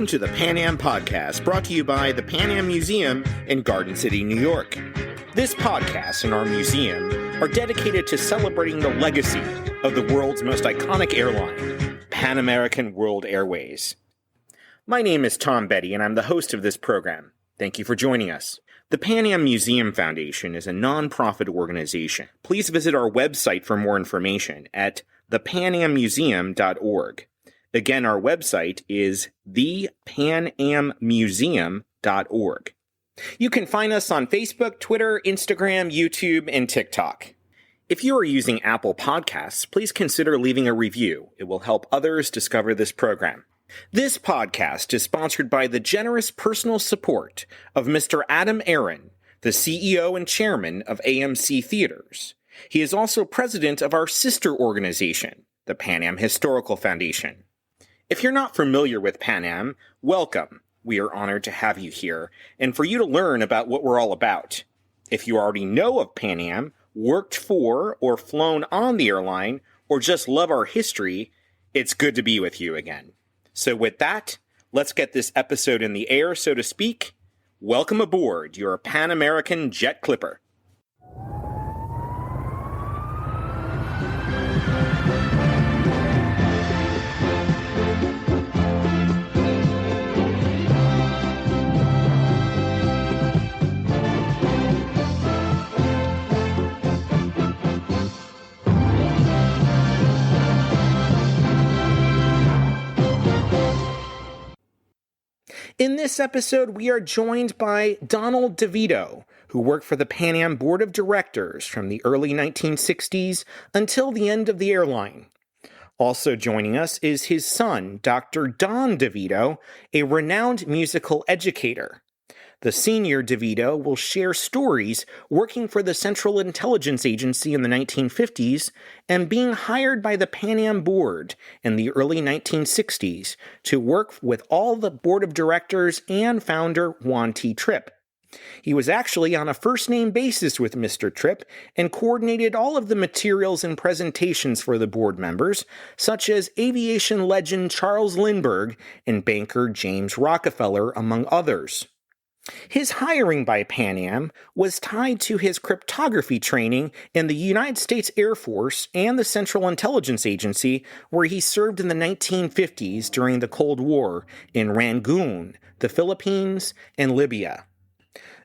Welcome to the Pan Am Podcast, brought to you by the Pan Am Museum in Garden City, New York. This podcast and our museum are dedicated to celebrating the legacy of the world's most iconic airline, Pan American World Airways. My name is Tom Betty, and I'm the host of this program. Thank you for joining us. The Pan Am Museum Foundation is a nonprofit organization. Please visit our website for more information at thepanammuseum.org. Again, our website is thepanammuseum.org. You can find us on Facebook, Twitter, Instagram, YouTube, and TikTok. If you are using Apple Podcasts, please consider leaving a review. It will help others discover this program. This podcast is sponsored by the generous personal support of Mr. Adam Aaron, the CEO and chairman of AMC Theaters. He is also president of our sister organization, the Pan Am Historical Foundation. If you're not familiar with Pan Am, welcome. We are honored to have you here and for you to learn about what we're all about. If you already know of Pan Am, worked for or flown on the airline, or just love our history, it's good to be with you again. So with that, let's get this episode in the air, so to speak. Welcome aboard your Pan American Jet Clipper. In this episode, we are joined by Donald Devito, who worked for the Pan Am Board of Directors from the early 1960s until the end of the airline. Also joining us is his son, Dr. Don Devito, a renowned musical educator. The senior Devito will share stories working for the Central Intelligence Agency in the 1950s and being hired by the Pan Am Board in the early 1960s to work with all the board of directors and founder Juan T. Trippe. He was actually on a first-name basis with Mr. Trippe and coordinated all of the materials and presentations for the board members, such as aviation legend Charles Lindbergh and banker James Rockefeller, among others. His hiring by Pan Am was tied to his cryptography training in the United States Air Force and the Central Intelligence Agency, where he served in the 1950s during the Cold War in Rangoon, the Philippines and Libya.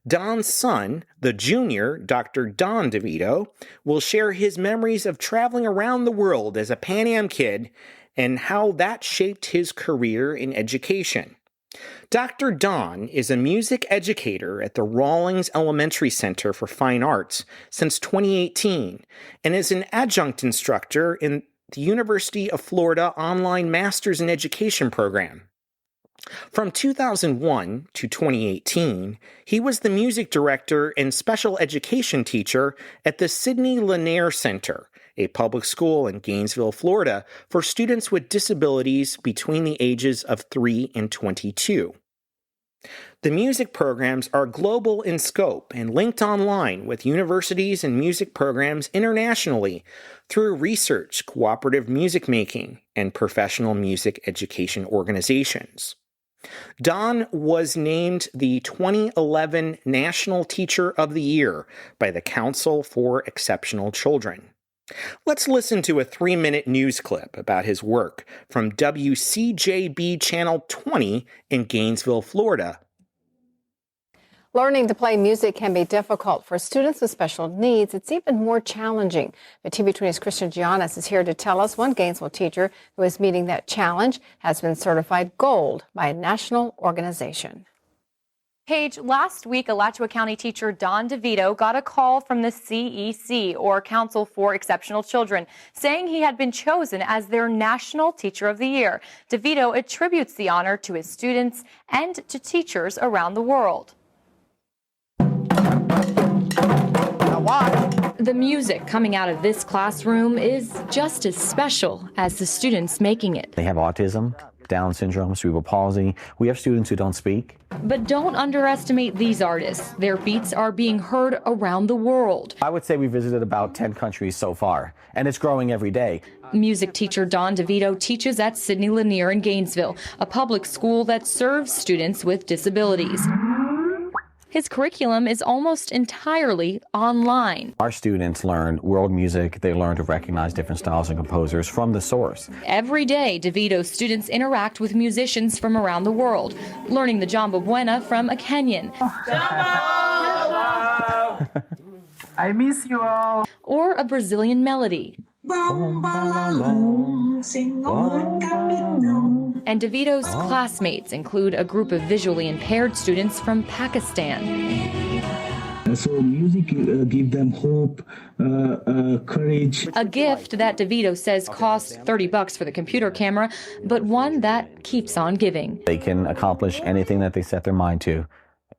Don's son, the junior, Dr. Don Devito, will share his memories of traveling around the world as a Pan Am kid and how that shaped his career in education. Dr. Don is a music educator at the Rawlings Elementary Center for Fine Arts since 2018 and is an adjunct instructor in the University of Florida Online Masters in Education program. From 2001 to 2018, he was the music director and special education teacher at the Sidney Lanier Center, a public school in Gainesville, Florida, for students with disabilities between the ages of 3 and 22. The music programs are global in scope and linked online with universities and music programs internationally through research, cooperative music making, and professional music education organizations. Don was named the 2011 National Teacher of the Year by the Council for Exceptional Children. Let's listen to a 3-minute news clip about his work from WCJB Channel 20 in Gainesville, Florida. Learning to play music can be difficult for students with special needs. It's even more challenging. But TV20's Christian Giannis is here to tell us one Gainesville teacher who is meeting that challenge has been certified gold by a national organization. Paige, last week, Alachua County teacher Don Devito got a call from the CEC, or Council for Exceptional Children, saying he had been chosen as their National Teacher of the Year. Devito attributes the honor to his students and to teachers around the world. The music coming out of this classroom is just as special as the students making it. They have autism, Down syndrome, cerebral palsy. We have students who don't speak. But don't underestimate these artists. Their beats are being heard around the world. I would say we visited about 10 countries so far, and it's growing every day. Music teacher Don Devito teaches at Sidney Lanier in Gainesville, a public school that serves students with disabilities. His curriculum is almost entirely online. Our students learn world music. They learn to recognize different styles and composers from the source. Every day, DeVito's students interact with musicians from around the world, learning the Jamba Buena from a Kenyan. I miss you all. Or a Brazilian melody. And DeVito's classmates include a group of visually impaired students from Pakistan. So music gives them hope, courage. A gift that DeVito says costs $30 for the computer camera, but one that keeps on giving. They can accomplish anything that they set their mind to.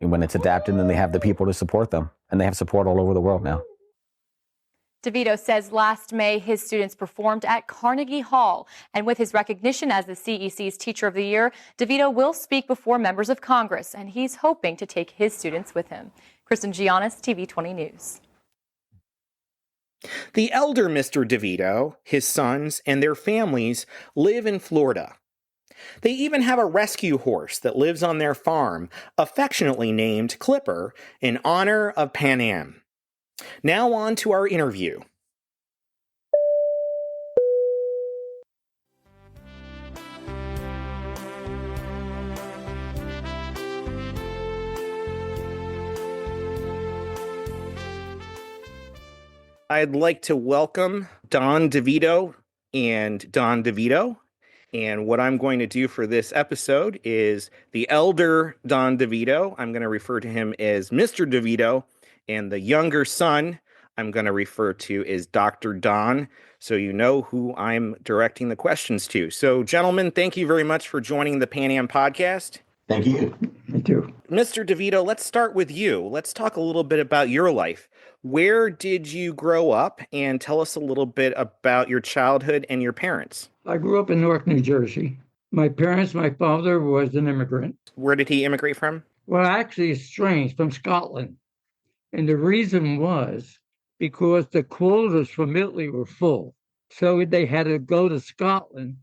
And when it's adapted, then they have the people to support them. And they have support all over the world now. DeVito says last May his students performed at Carnegie Hall, and with his recognition as the CEC's Teacher of the Year, DeVito will speak before members of Congress, and he's hoping to take his students with him. Kristen Giannis, TV 20 News. The elder Mr. DeVito, his sons, and their families live in Florida. They even have a rescue horse that lives on their farm, affectionately named Clipper, in honor of Pan Am. Now on to our interview. I'd like to welcome Don Devito and Don Devito. And what I'm going to do for this episode is the elder Don Devito, I'm going to refer to him as Mr. DeVito, and the younger son, I'm going to refer to as Dr. Don, so you know who I'm directing the questions to. So, gentlemen, thank you very much for joining the Pan Am podcast. Thank you. Me too. Mr. DeVito, let's start with you. Let's talk a little bit about your life. Where did you grow up? And tell us a little bit about your childhood and your parents. I grew up in Newark, New Jersey. My father was an immigrant. Where did he immigrate from? Well, actually, it's strange, from Scotland. And the reason was because the quotas from Italy were full. So they had to go to Scotland.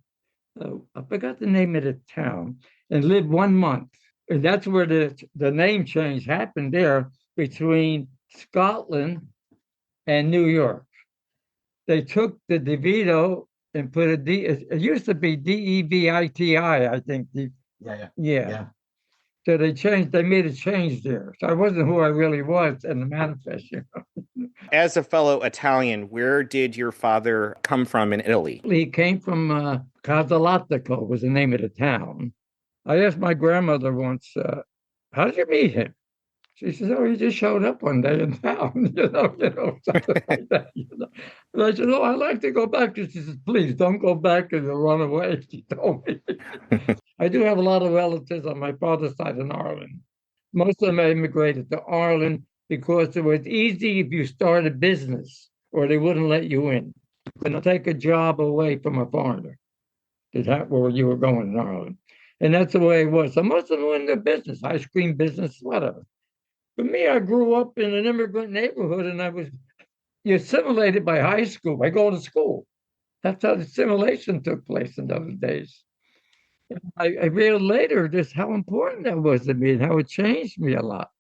I forgot the name of the town, and live 1 month. And that's where the name change happened there between Scotland and New York. They took the DeVito and put a D. It used to be Deviti, I think. Yeah. So they made a change there. So I wasn't who I really was in the manifest. As a fellow Italian, where did your father come from in Italy? He came from Casalatico was the name of the town. I asked my grandmother once, how did you meet him? She says, oh, he just showed up one day in town, something like that. And I said, oh, I'd like to go back. She says, please don't go back and you'll run away, she told me. I do have a lot of relatives on my father's side in Ireland. Most of them immigrated to Ireland because it was easy if you start a business or they wouldn't let you in. And take a job away from a foreigner. Where you were going in Ireland. And that's the way it was. So most of them went into business, ice cream business, whatever. For me, I grew up in an immigrant neighborhood and you assimilated by high school, by going to school. That's how the assimilation took place in those days. I realized later just how important that was to me and how it changed me a lot.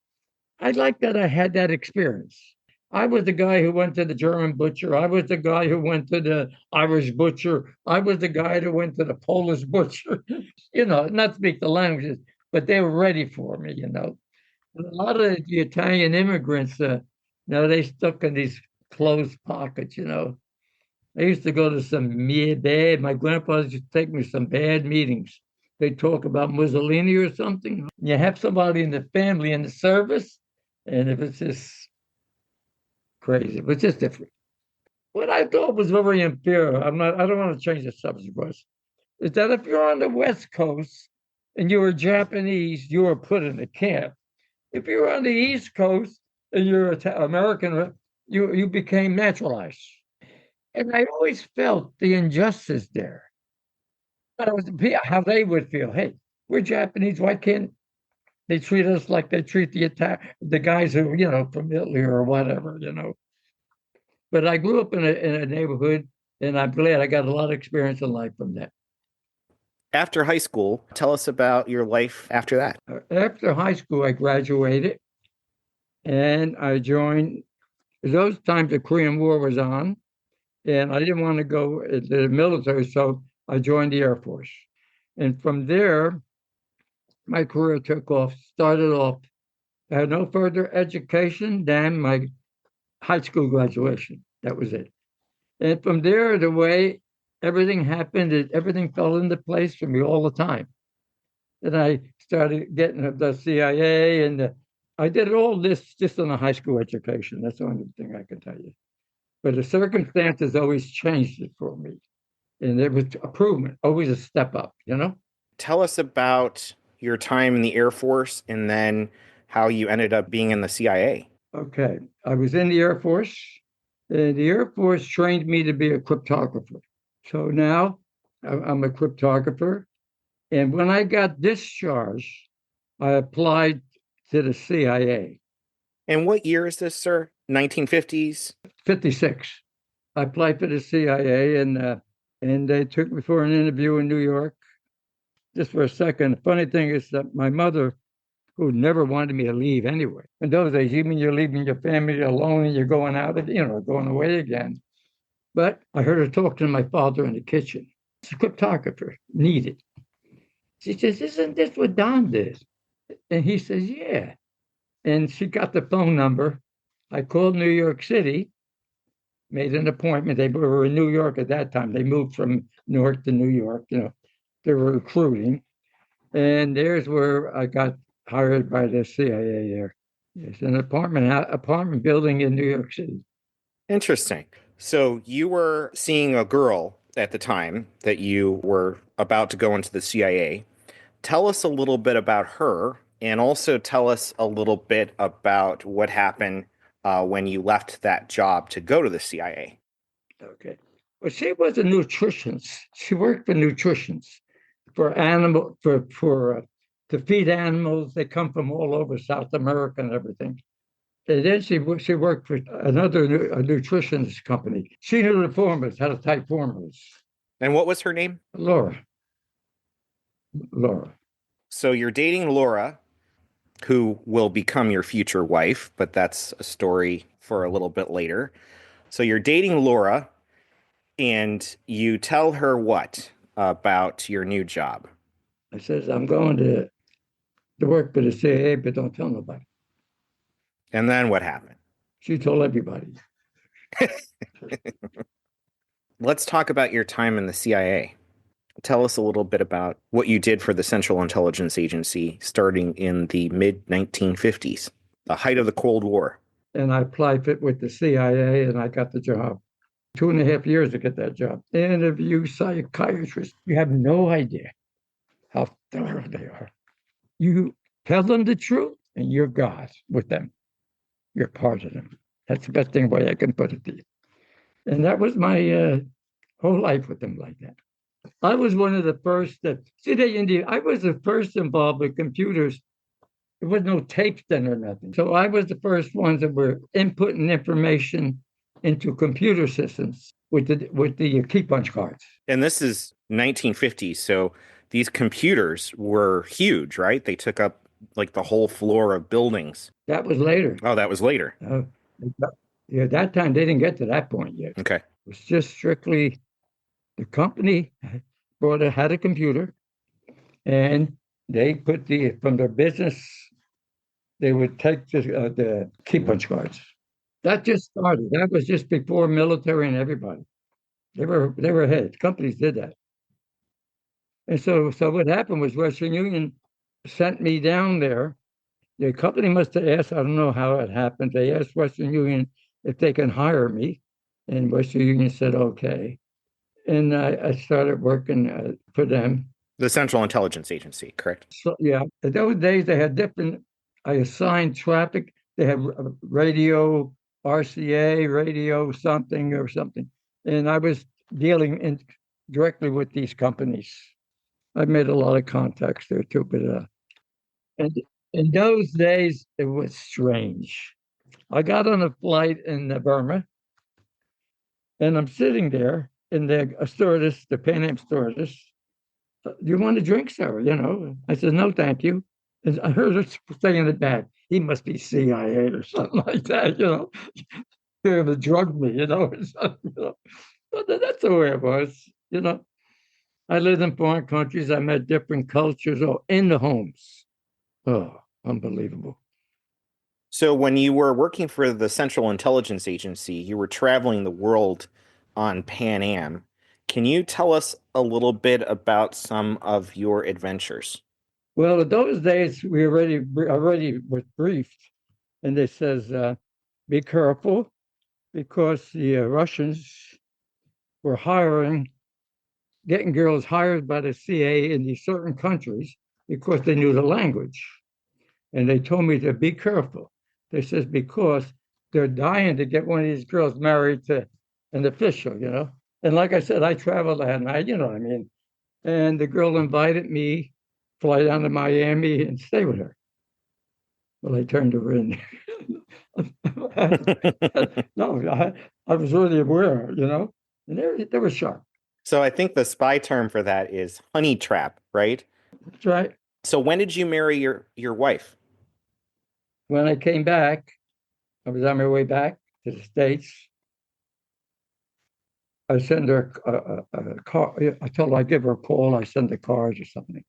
I like that I had that experience. I was the guy who went to the German butcher. I was the guy who went to the Irish butcher. I was the guy who went to the Polish butcher. Not to speak the languages, but they were ready for me, And a lot of the Italian immigrants, they stuck in these closed pockets, I used to go to some my grandpa used to take me to some bad meetings. They talk about Mussolini or something. You have somebody in the family in the service, and if it's just crazy, but just different. What I thought was very unfair, I don't want to change the subject, is that if you're on the West Coast and you were Japanese, you were put in a camp. If you're on the East Coast and you're American, you became naturalized. And I always felt the injustice there. But it was how they would feel. Hey, we're Japanese. Why can't they treat us like they treat the guys who, from Italy or whatever, But I grew up in a neighborhood And I'm glad I got a lot of experience in life from that. After high school, tell us about your life after that. After high school, I graduated and I joined. Those times the Korean War was on, and I didn't want to go into the military, so I joined the Air Force. And from there, my career took off, started off. I had no further education than my high school graduation. That was it. And from there, the way everything happened, everything fell into place for me all the time. Then I started getting the CIA, and I did all this just on a high school education. That's the only thing I can tell you. But the circumstances always changed it for me. And it was improvement, always a step up, you know? Tell us about your time in the Air Force and then how you ended up being in the CIA. Okay. I was in the Air Force, and the Air Force trained me to be a cryptographer. So now I'm a cryptographer. And when I got discharged, I applied to the CIA. And what year is this, sir? 1950s? 56. I applied for the CIA, and they took me for an interview in New York. Just for a second, the funny thing is that my mother, who never wanted me to leave anyway. In those days, you mean you're leaving your family alone and you're going out, going away again. But I heard her talk to my father in the kitchen. It's a cryptographer, needed. She says, "Isn't this what Don did?" And he says, "Yeah." And she got the phone number. I called New York City, made an appointment. They were in New York at that time. They moved from Newark to New York, they were recruiting. And there's where I got hired by the CIA there. It's an apartment building in New York City. Interesting. So you were seeing a girl at the time that you were about to go into the CIA. Tell us a little bit about her, and also tell us a little bit about what happened when you left that job to go to the CIA. Okay. Well, she was a nutritionist. She worked for nutritions for to feed animals. They come from all over South America and everything. And then she worked for a nutritionist company. She knew the formulas, how to type formulas. And what was her name? Laura. So you're dating Laura, who will become your future wife, but that's a story for a little bit later. So you're dating Laura, and you tell her what about your new job? I says, "I'm going to work for the CIA, but don't tell nobody." And then what happened? She told everybody. Let's talk about your time in the CIA. Tell us a little bit about what you did for the Central Intelligence Agency starting in the mid-1950s, the height of the Cold War. And I applied with the CIA, and I got the job. 2.5 years to get that job. Interview psychiatrists. You have no idea how thorough they are. You tell them the truth, and you're God with them. You're part of them. That's the best way I can put it to you. And that was my whole life with them like that. I was one of the first I was the first involved with computers. There was no tapes then or nothing. So I was the first ones that were inputting information into computer systems with the key punch cards. And this is 1950s, so these computers were huge, right? They took up like the whole floor of buildings. That was later. Oh, that was later. Yeah, that time they didn't get to that point yet. Okay. It was just strictly the company had a computer, and they put from their business, they would take the key punch cards. That just started. That was just before military and everybody. They were ahead. Companies did that. And so what happened was Western Union sent me down there. The company must have asked, I don't know how it happened. They asked Western Union if they can hire me. And Western Union said, okay. And I started working for them. The Central Intelligence Agency, correct? So, yeah. In those days, they had I assigned traffic. They had radio, RCA, radio something or something. And I was dealing directly with these companies. I made a lot of contacts there too. But and in those days, it was strange. I got on a flight in Burma, and I'm sitting there, And the stewardess, the Pan Am stewardess, do you want a drink, sir? I said, no, thank you. And I heard her say in the back, he must be CIA or something like that, Here to drug me, But that's the way it was. I lived in foreign countries. I met different cultures in the homes. Oh, unbelievable. So when you were working for the Central Intelligence Agency, you were traveling the world on Pan Am. Can you tell us a little bit about some of your adventures? Well, in those days, we already was briefed, and they says, be careful because the Russians were getting girls hired by the CIA in these certain countries because they knew the language. And they told me to be careful. They says, because they're dying to get one of these girls married to an official. And like I said, I traveled that night, you know what I mean? And the girl invited me, fly down to Miami and stay with her. Well, I turned her in. No, I was really aware. And they were sharp. So I think the spy term for that is honey trap, right? That's right. So when did you marry your wife? When I came back, I was on my way back to the States. I sent her a car. I told her I'd give her a call. I sent the cars or something.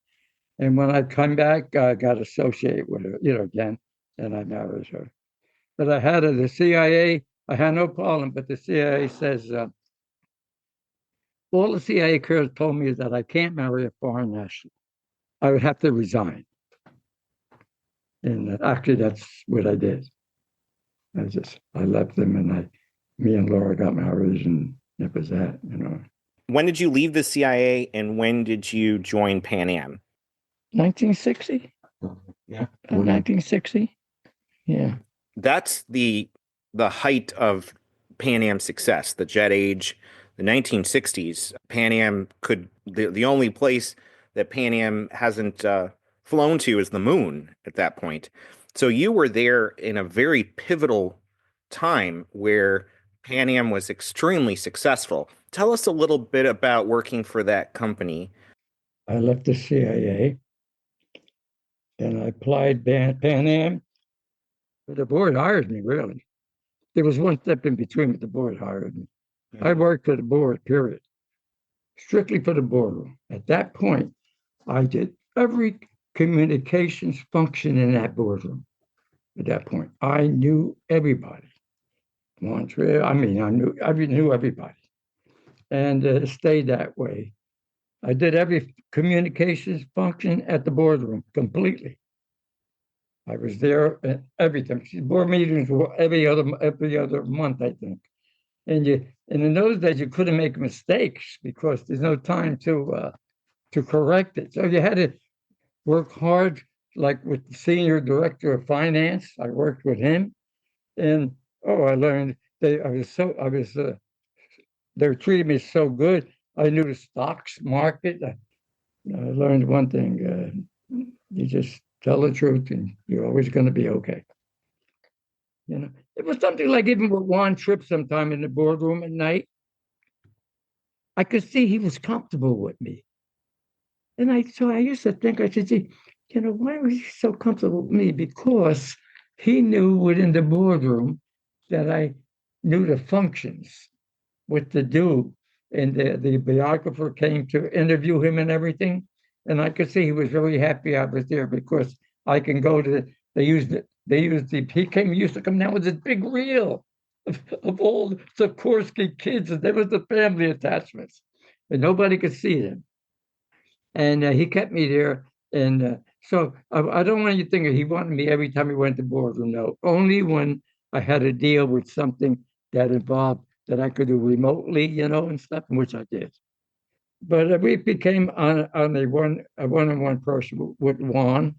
And when I come back, I got associated with her, again, and I married her. But I had the CIA. I had no problem. But the CIA says all the CIA crews told me is that I can't marry a foreign national. I would have to resign. And actually, that's what I did. I left them, and me and Laura got married, and it was that. When did you leave the CIA, and when did you join Pan Am? 1960. Yeah. 1960. Yeah. That's the height of Pan Am success, the jet age, the 1960s. Pan Am the only place that Pan Am hasn't flown to is the moon at that point. So you were there in a very pivotal time where Pan Am was extremely successful. Tell us a little bit about working for that company. I left the CIA and I applied Pan Am. But the board hired me, really. There was one step in between, but the board hired me. I worked for the board, period. Strictly for the boardroom. At that point, I did every communications function in that boardroom. At that point, I knew everybody. Montreal, I knew everybody. And it stayed that way. I did every communications function at the boardroom completely. I was there at everything. Board meetings were every other month, I think. And in those days you couldn't make mistakes because there's no time to correct it. So you had to work hard, like with the senior director of finance. I worked with him, and I learned they were treating me so good. I knew the stocks market. I learned one thing: you just tell the truth, and you're always going to be okay. It was something like even with Juan Trippe sometime in the boardroom at night. I could see he was comfortable with me. And I used to think, I said, gee, why was he so comfortable with me? Because he knew within the boardroom that I knew the functions, what to do. And the biographer came to interview him and everything. And I could see he was really happy I was there because I can go to he used to come down with this big reel of all the Sikorsky kids, and there was the family attachments, and nobody could see them. And he kept me there, and so I don't want you to think he wanted me every time he went to boardroom. No, only when I had to deal with something that involved that I could do remotely, and stuff, which I did. But we became on a one-on-one person with Juan.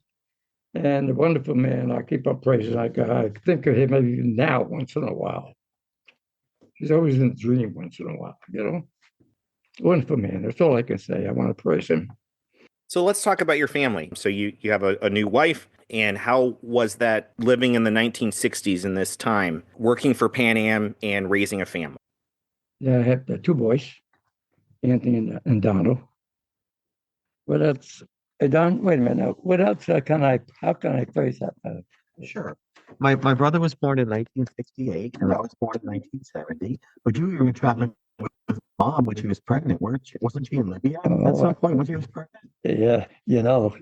And a wonderful man. I keep on praising. I think of him maybe now once in a while. He's always in a dream once in a while, Wonderful man. That's all I can say. I want to praise him. So let's talk about your family. So you have a new wife, and how was that living in the 1960s in this time, working for Pan Am and raising a family? Yeah, I have 2 boys. Anthony and Donald. What else? Don, wait a minute. Now. What else how can I phrase that better? Sure. My brother was born in 1968, and I was born in 1970. But you were traveling with mom when she was pregnant, weren't you? Wasn't she in Libya at some point when she was pregnant? Yeah,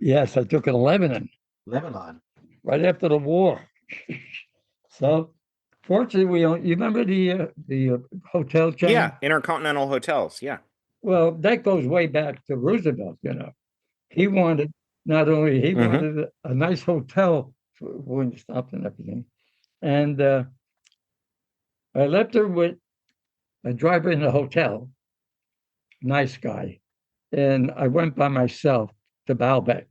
yes, I took it to Lebanon Lebanon. right after the war. So, fortunately, you remember the hotel chain? Yeah, Intercontinental Hotels. Yeah. Well, that goes way back to Roosevelt. He wanted wanted a nice hotel for when you stopped and everything, and I left her with a driver in the hotel, nice guy, and I went by myself to Baalbek.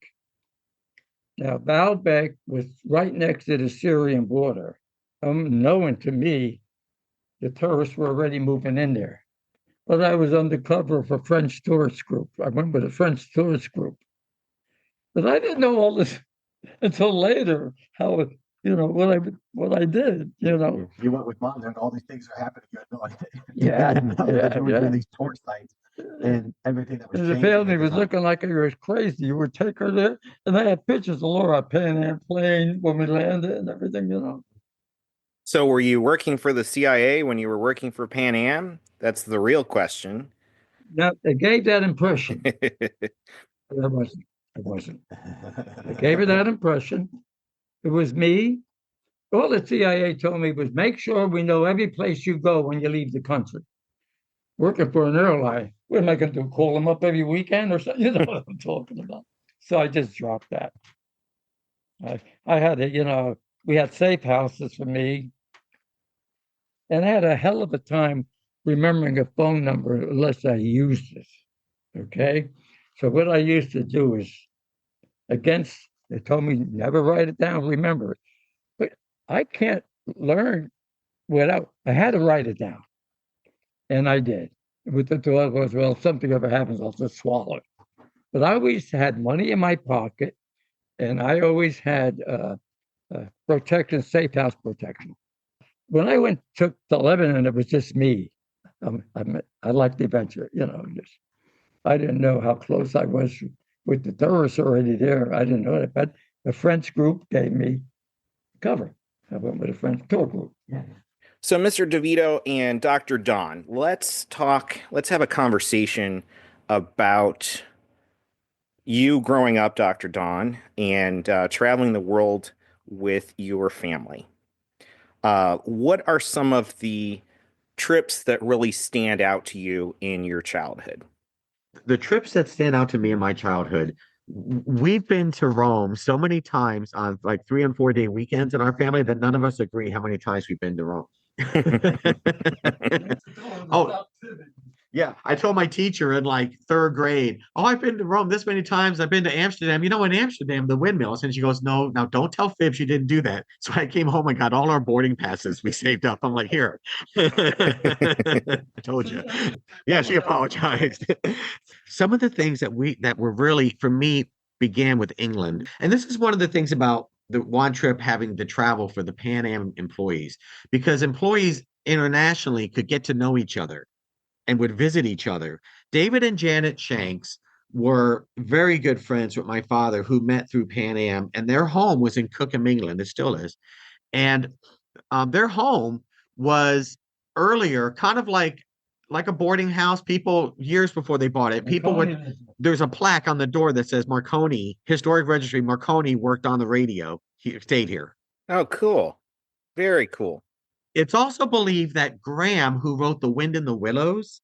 Now, Baalbek was right next to the Syrian border. Knowing to me, the tourists were already moving in there. But I was undercover of a French tourist group. I went with a French tourist group. But I didn't know all this until later, how, what I did. You went with mom, and all these things are happening. You had no idea. Yeah, You were doing these tour sites and everything that was And the changing family at the was time. looking like I was crazy. You would take her there, and I had pictures of Laura Pan Am plane when we landed and everything. So were you working for the CIA when you were working for Pan Am? That's the real question. Now, it gave that impression. I wasn't. I gave her that impression. It was me. All the CIA told me was make sure we know every place you go when you leave the country. Working for an airline, what am I going to do? Call them up every weekend or something? You know what I'm talking about. So I just dropped that. I had we had safe houses for me. And I had a hell of a time remembering a phone number unless I used it. Okay. So what I used to do is they told me never write it down, remember it. But I can't learn I had to write it down. And I did. With the thought was, well, if something ever happens, I'll just swallow it. But I always had money in my pocket, and I always had protection, safe house protection. When I took to Lebanon, it was just me. I liked the adventure, I didn't know how close I was with the terrorists already there. I didn't know that, but the French group gave me cover. I went with a French tour group. Yeah. So, Mr. DeVito and Dr. Don, let's have a conversation about you growing up, Dr. Don, and traveling the world with your family. What are some of the trips that really stand out to you in your childhood? The trips that stand out to me in my childhood, we've been to Rome so many times on like 3 and 4 day weekends in our family that none of us agree how many times we've been to Rome. Oh, yeah. I told my teacher in like 3rd grade, I've been to Rome this many times. I've been to Amsterdam. In Amsterdam, the windmills. And she goes, no, now don't tell fibs. You didn't do that. So I came home and got all our boarding passes we saved up. I'm like, here. I told you. Yeah, she apologized. Some of the things that were really, for me, began with England. And this is one of the things about the one trip having to travel for the Pan Am employees, because employees internationally could get to know each other and would visit each other. David and Janet Shanks were very good friends with my father, who met through Pan Am, and their home was in Cookham, England. It still is. And their home was earlier kind of like a boarding house. People, years before they bought it, there's a plaque on the door that says Marconi, Historic Registry, Marconi worked on the radio. He stayed here. Oh, cool. Very cool. It's also believed that Graham, who wrote The Wind in the Willows,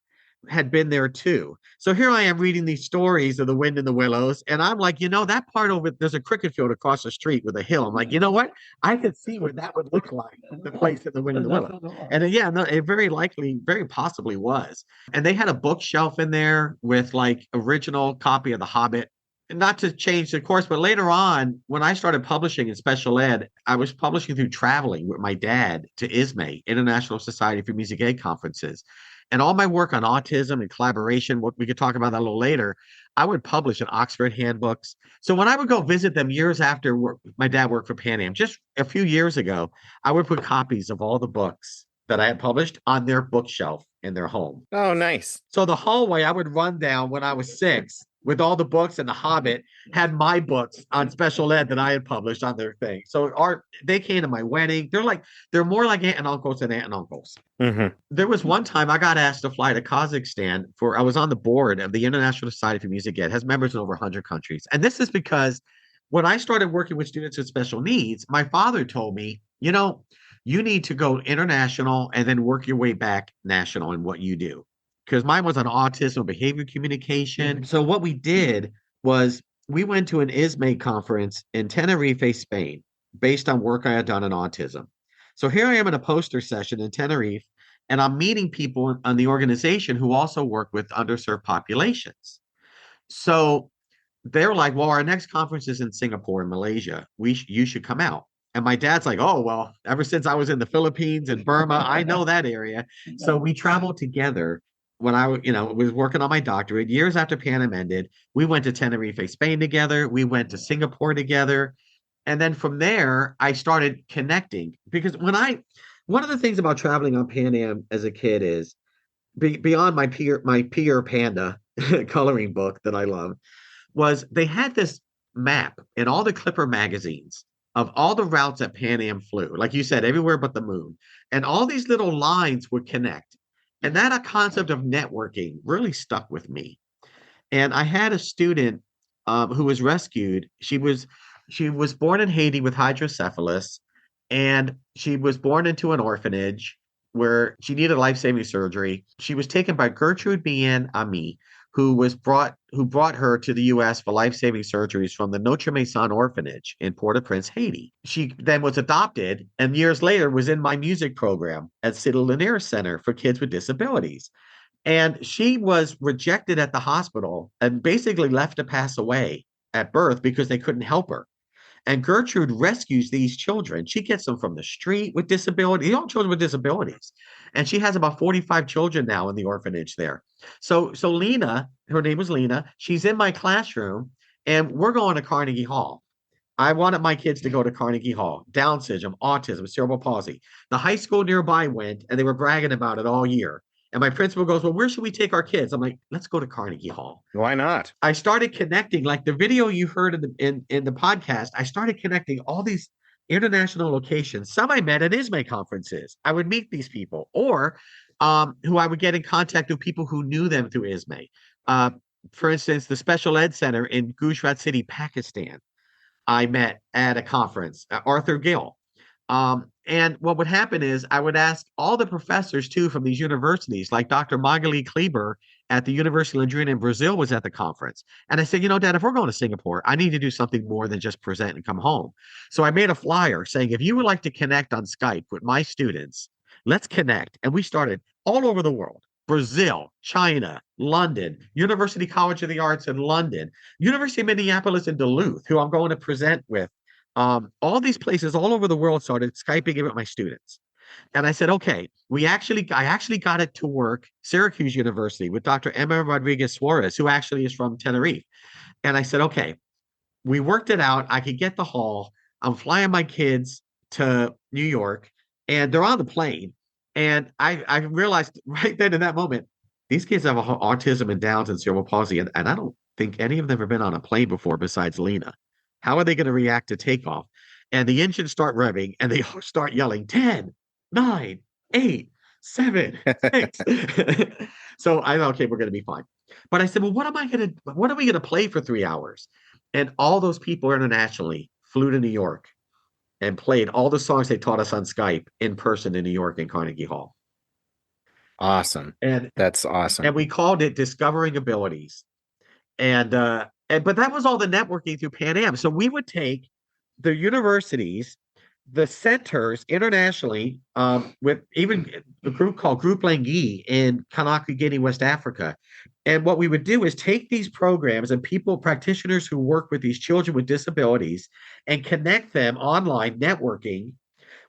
had been there too. So here I am reading these stories of The Wind in the Willows, and I'm like, that part over, there's a cricket field across the street with a hill. I'm like, you know what? I could see what that would look like, the place in The Wind in the Willows. And it very possibly was. And they had a bookshelf in there with like original copy of The Hobbit. Not to change the course, but later on, when I started publishing in special ed, I was publishing through traveling with my dad to ISME, International Society for Music Aid conferences. And all my work on autism and collaboration, what we could talk about that a little later, I would publish in Oxford handbooks. So when I would go visit them years after my dad worked for Pan Am, just a few years ago, I would put copies of all the books that I had published on their bookshelf in their home. Oh, nice. So the hallway I would run down when I was 6 with all the books, and The Hobbit had my books on special ed that I had published on their thing. So they came to my wedding. They're more like aunt and uncles than aunt and uncles. Mm-hmm. There was one time I got asked to fly to Kazakhstan I was on the board of the International Society for Music Ed. It has members in over 100 countries. And this is because when I started working with students with special needs, my father told me, you need to go international and then work your way back national in what you do. Because mine was on autism, behavior communication. Mm-hmm. So what we did was we went to an ISME conference in Tenerife, Spain, based on work I had done on autism. So here I am in a poster session in Tenerife, and I'm meeting people on the organization who also work with underserved populations. So they're like, well, our next conference is in Singapore and Malaysia. You should come out. And my dad's like, oh, well, ever since I was in the Philippines and Burma, I know that area. So we traveled together. When I was working on my doctorate, years after Pan Am ended, we went to Tenerife, Spain together. We went to Singapore together. And then from there, I started connecting. Because one of the things about traveling on Pan Am as a kid is, beyond my Peter Panda coloring book that I love, was they had this map in all the Clipper magazines of all the routes that Pan Am flew. Like you said, everywhere but the moon. And all these little lines would connect. And that concept of networking really stuck with me. And I had a student who was rescued. She was born in Haiti with hydrocephalus, and she was born into an orphanage where she needed life-saving surgery. She was taken by Gertrude Bien Ami, who brought her to the U.S. for life-saving surgeries from the Notre Maison Orphanage in Port-au-Prince, Haiti. She then was adopted, and years later was in my music program at City Lanier Center for Kids with Disabilities. And she was rejected at the hospital and basically left to pass away at birth because they couldn't help her. And Gertrude rescues these children. She gets them from the street with disabilities, all children with disabilities. And she has about 45 children now in the orphanage there. So Lena, her name was Lena, she's in my classroom, and we're going to Carnegie Hall. I wanted my kids to go to Carnegie Hall. Down syndrome, autism, cerebral palsy. The high school nearby went, and they were bragging about it all year. And my principal goes, well, where should we take our kids? I'm like, let's go to Carnegie Hall. Why not? I started connecting, like the video you heard in the podcast, I started connecting all these international locations. Some I met at ISME conferences. I would meet these people, or who I would get in contact with people who knew them through ISME. For instance, the Special Ed Center in Gujarat City, Pakistan, I met at a conference, Arthur Gill. And what would happen is I would ask all the professors too from these universities, like Dr. Magali Kleber at the University of Londrina in Brazil was at the conference. And I said, Dad, if we're going to Singapore, I need to do something more than just present and come home. So I made a flyer saying, if you would like to connect on Skype with my students, let's connect. And we started all over the world. Brazil, China, London, University College of the Arts in London, University of Minneapolis in Duluth, who I'm going to present with. All these places all over the world started Skyping in with my students. And I said, okay, I actually got it to work, Syracuse University, with Dr. Emma Rodriguez Suarez, who actually is from Tenerife. And I said, okay, we worked it out. I could get the hall. I'm flying my kids to New York, and they're on the plane. And I realized right then in that moment, these kids have autism and Downs and cerebral palsy, and I don't think any of them have been on a plane before besides Lena. How are they going to react to takeoff? And the engines start revving, and they start yelling, 10, 9, 8, 7, 6. So I thought, okay, we're going to be fine. But I said, well, what are we going to play for 3 hours? And all those people internationally flew to New York and played all the songs they taught us on Skype in person in New York in Carnegie Hall. Awesome. And that's awesome. And we called it Discovering Abilities. But that was all the networking through Pan Am. So we would take the universities, the centers internationally, with even a group called Group Langui in Conakry, Guinea, West Africa. And what we would do is take these programs and practitioners who work with these children with disabilities and connect them online, networking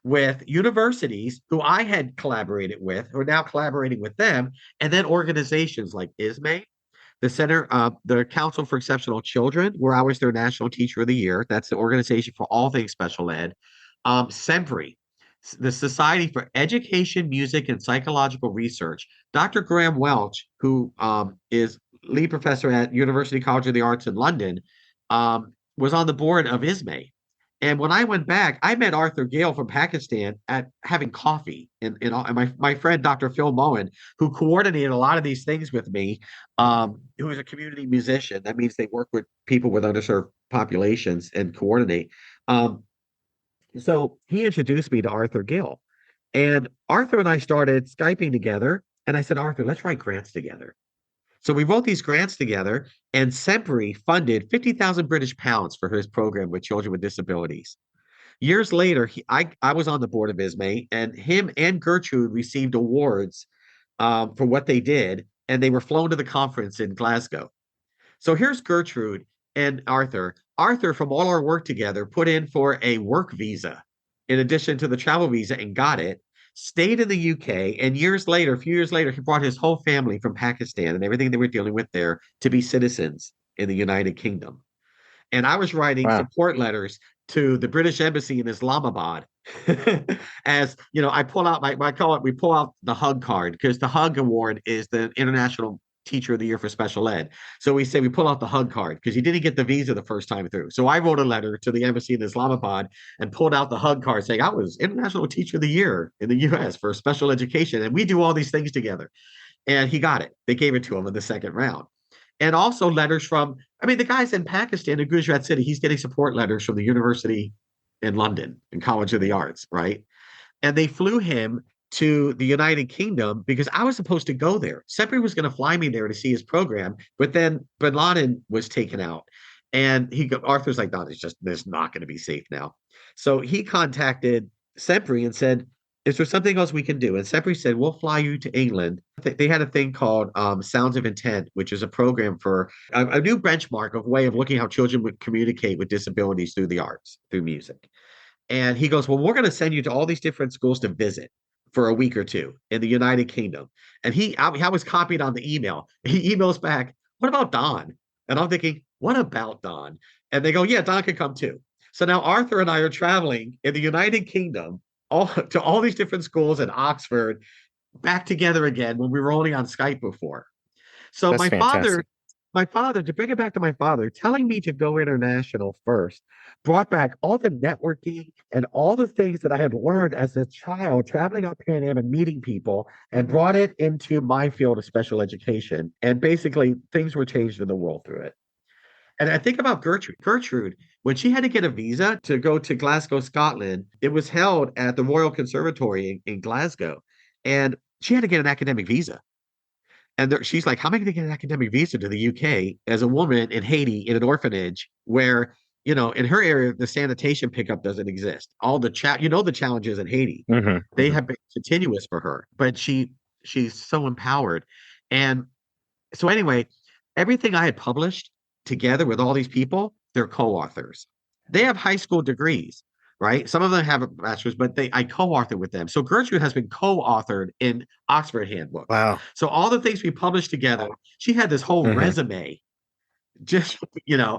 with universities who I had collaborated with, who are now collaborating with them, and then organizations like ISME, the Center, the Council for Exceptional Children, where I was their National Teacher of the Year. That's the organization for all things special ed. SEMPRI, the Society for Education, Music, and Psychological Research. Dr. Graham Welch, who is lead professor at University College of the Arts in London, was on the board of ISME. And when I went back, I met Arthur Gale from Pakistan at having coffee. And my friend, Dr. Phil Moen, who coordinated a lot of these things with me, who is a community musician. That means they work with people with underserved populations and coordinate. So he introduced me to Arthur Gill. And Arthur and I started Skyping together. And I said, Arthur, let's write grants together. So we wrote these grants together, and Sempri funded 50,000 British pounds for his program with children with disabilities. Years later, I was on the board of ISME, and him and Gertrude received awards for what they did, and they were flown to the conference in Glasgow. So here's Gertrude and Arthur. Arthur, from all our work together, put in for a work visa in addition to the travel visa and got it, stayed in the UK, and a few years later, he brought his whole family from Pakistan and everything they were dealing with there to be citizens in the United Kingdom. And I was writing support letters to the British Embassy in Islamabad. As you know, I pull out we pull out the HUG card, because the HUG award is the International Teacher of the Year for Special Ed. So we pull out the HUG card because he didn't get the visa the first time through. So I wrote a letter to the embassy in Islamabad and pulled out the HUG card saying I was International Teacher of the Year in the US for special education. And we do all these things together. And he got it. They gave it to him in the second round. And also letters from, the guy's in Pakistan, in Gujarat City, he's getting support letters from the University in London and College of the Arts, right? And they flew him to the United Kingdom because I was supposed to go there. Sempri was going to fly me there to see his program, but then Bin Laden was taken out. And Arthur's like, no, it's not going to be safe now. So he contacted Sempri and said, is there something else we can do? And Sempri said, we'll fly you to England. They had a thing called Sounds of Intent, which is a program for a new benchmark of way of looking how children would communicate with disabilities through the arts, through music. And he goes, well, we're going to send you to all these different schools to visit for a week or two in the United Kingdom. And I was copied on the email. He emails back, what about Don? And I'm thinking, what about Don? And they go, yeah, Don can come too. So now Arthur and I are traveling in the United Kingdom to all these different schools in Oxford, back together again when we were only on Skype before. So That's fantastic. my father, to bring it back to my father, telling me to go international first, brought back all the networking and all the things that I had learned as a child, traveling out Pan Am and meeting people, and brought it into my field of special education. And basically, things were changed in the world through it. And I think about Gertrude. Gertrude, when she had to get a visa to go to Glasgow, Scotland, it was held at the Royal Conservatory in Glasgow. And she had to get an academic visa. And she's like, how am I going to get an academic visa to the UK as a woman in Haiti in an orphanage where, in her area, the sanitation pickup doesn't exist. All the the challenges in Haiti, they have been continuous for her, but she's so empowered. And so anyway, everything I had published together with all these people, they're co-authors. They have high school degrees, right? Some of them have a bachelor's, but I co-authored with them. So Gertrude has been co-authored in Oxford Handbook. Wow. So all the things we published together, she had this whole resume, just,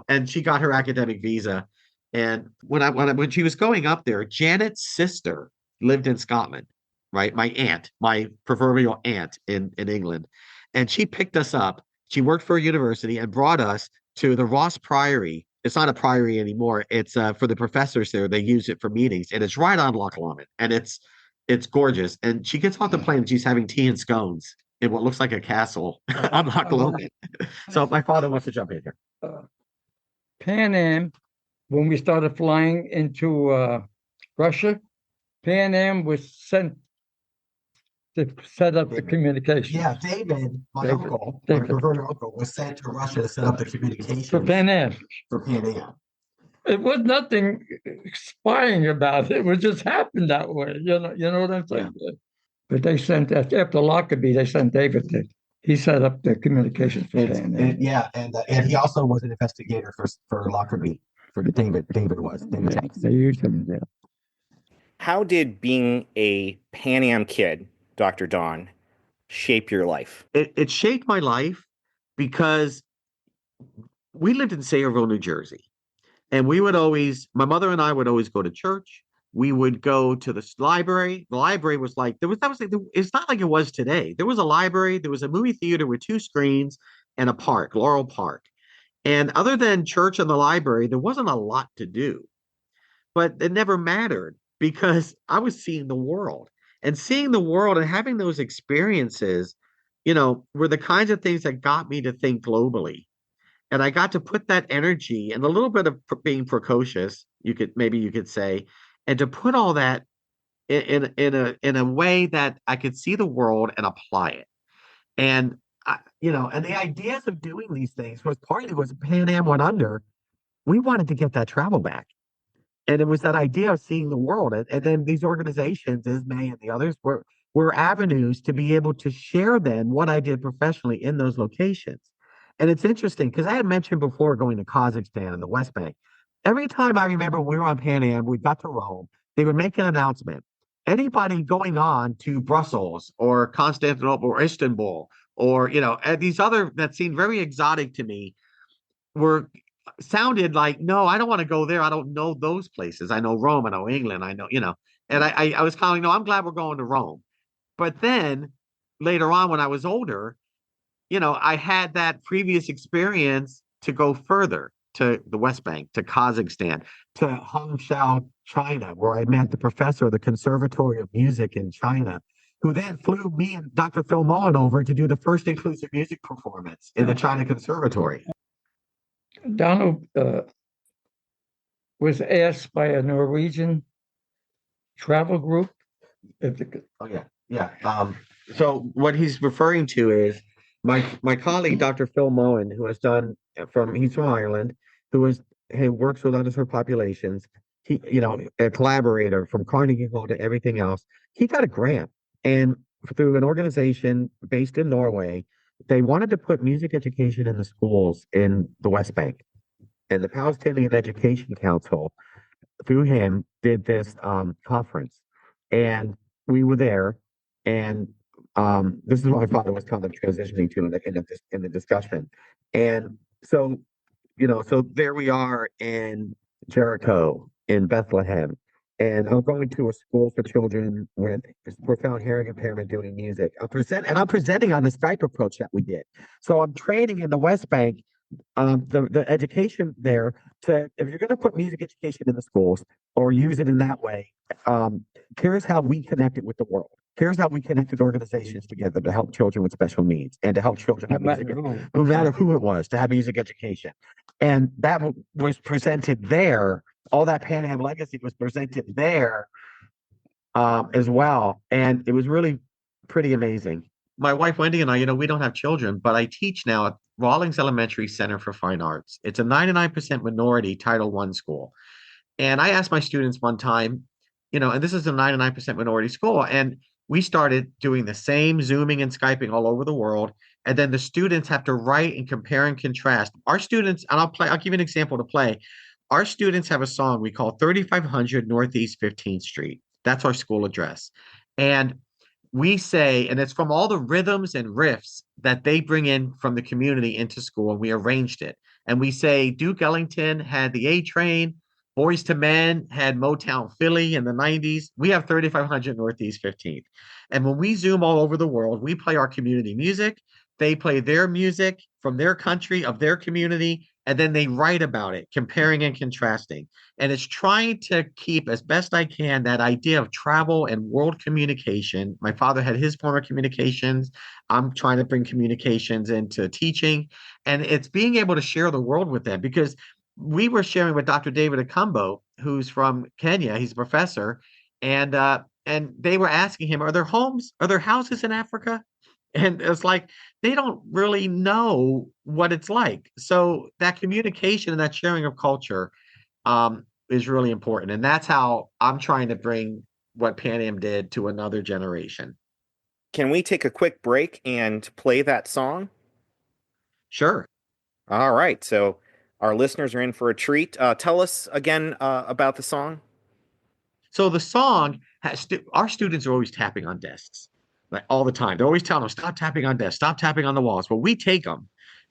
and she got her academic visa. And when she was going up there, Janet's sister lived in Scotland, right? My aunt, my proverbial aunt in England. And she picked us up. She worked for a university and brought us to the Ross Priory. It's not a priory anymore. It's for the professors there. They use it for meetings, and it's right on Loch Lomond, and it's gorgeous. And she gets off the plane and she's having tea and scones in what looks like a castle on Loch Lomond. So my father wants to jump in here. Pan Am, when we started flying into Russia, Pan Am was sent to set up the communication. Yeah, David, my uncle, my perverted uncle, was sent to Russia to set up the communication For Pan Am. for Pan Am. It was nothing spying about it. It just happened that way. You know what I'm saying? Yeah. But they sent after Lockerbie, they sent David to. He set up the communications for Pan Am. And he also was an investigator for Lockerbie. For David was. They used him there. How did being a Pan Am kid, Dr. Don, shape your life? It shaped my life because we lived in Sayreville, New Jersey. And my mother and I would always go to church. We would go to the library. The library was like it's not like it was today. There was a library, there was a movie theater with 2 screens and a park, Laurel Park. And other than church and the library, there wasn't a lot to do. But it never mattered because I was seeing the world. And seeing the world and having those experiences, were the kinds of things that got me to think globally. And I got to put that energy and a little bit of being precocious, you could say, and to put all that in a way that I could see the world and apply it. And and the ideas of doing these things was partly was Pan Am went under. We wanted to get that travel back. And it was that idea of seeing the world. And then these organizations, ISME and the others, were avenues to be able to share then what I did professionally in those locations. And it's interesting because I had mentioned before going to Kazakhstan and the West Bank. Every time I remember we were on Pan Am, we got to Rome, they would make an announcement. Anybody going on to Brussels or Constantinople or Istanbul or, these other that seemed very exotic to me sounded like, no, I don't want to go there. I don't know those places. I know Rome, I know England, I know, and I was kind of like, no, I'm glad we're going to Rome. But then later on, when I was older, I had that previous experience to go further to the West Bank, to Kazakhstan, to Hangzhou, China, where I met the professor of the Conservatory of Music in China, who then flew me and Dr. Phil Mullen over to do the first inclusive music performance in the China Conservatory. Donald was asked by a Norwegian travel group. Oh yeah, yeah. So what he's referring to is my colleague, Dr. Phil Mullen, who has done he's from Ireland, he works with underserved populations. He, a collaborator from Carnegie Hall to everything else. He got a grant, and through an organization based in Norway, they wanted to put music education in the schools in the West Bank. And the Palestinian Education Council, through him, did this conference. And we were there. And this is what my father was kind of transitioning to in the discussion. And so, so there we are in Jericho, in Bethlehem. And I'm going to a school for children with profound hearing impairment doing music. I'm presenting on the Skype approach that we did. So I'm training in the West Bank, the education there to, if you're going to put music education in the schools or use it in that way, here's how we connect it with the world. Here's how we connected organizations together to help children with special needs and to help children have music, no matter who it was, to have music education. And that was presented there. All that Pan Am legacy was presented there as well. And it was really pretty amazing. My wife, Wendy, and I, we don't have children, but I teach now at Rawlings Elementary Center for Fine Arts. It's a 99% minority Title I school. And I asked my students one time, and this is a 99% minority school. And we started doing the same Zooming and Skyping all over the world. And then the students have to write and compare and contrast. Our students, and I'll give you an example to play. Our students have a song we call 3500 Northeast 15th Street. That's our school address. And we say, and it's from all the rhythms and riffs that they bring in from the community into school, and we arranged it. And we say Duke Ellington had the A Train, Boys to Men had Motown Philly in the 90s. We have 3500 Northeast 15th. And when we Zoom all over the world, we play our community music. They play their music from their country, of their community, and then they write about it, comparing and contrasting. And it's trying to keep, as best I can, that idea of travel and world communication. My father had his form of communications. I'm trying to bring communications into teaching. And it's being able to share the world with them, because we were sharing with Dr. David Akumbo, who's from Kenya. He's a professor. And they were asking him, are there houses in Africa? And it's like, they don't really know what it's like. So that communication and that sharing of culture is really important. And that's how I'm trying to bring what Pan Am did to another generation. Can we take a quick break and play that song? Sure. All right. So our listeners are in for a treat. Tell us again about the song. So the song has our students are always tapping on desks. Like all the time. They're always telling them, stop tapping on desks, stop tapping on the walls. Well, we take them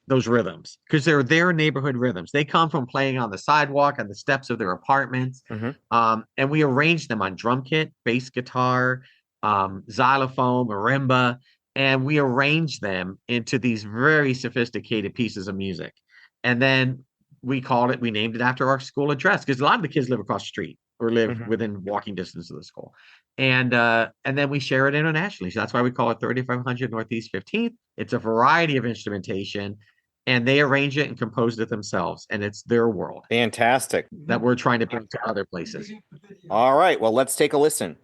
those rhythms because they're their neighborhood rhythms. They come from playing on the sidewalk, on the steps of their apartments. And we arrange them on drum kit, bass guitar, xylophone, marimba, and we arrange them into these very sophisticated pieces of music. And then we named it after our school address because a lot of the kids live across the street or live within walking distance of the school. And then we share it internationally. So that's why we call it 3500 Northeast 15th. It's a variety of instrumentation, and they arrange it and compose it themselves. And it's their world Fantastic. that we're trying to bring to other places. All right. Well, let's take a listen.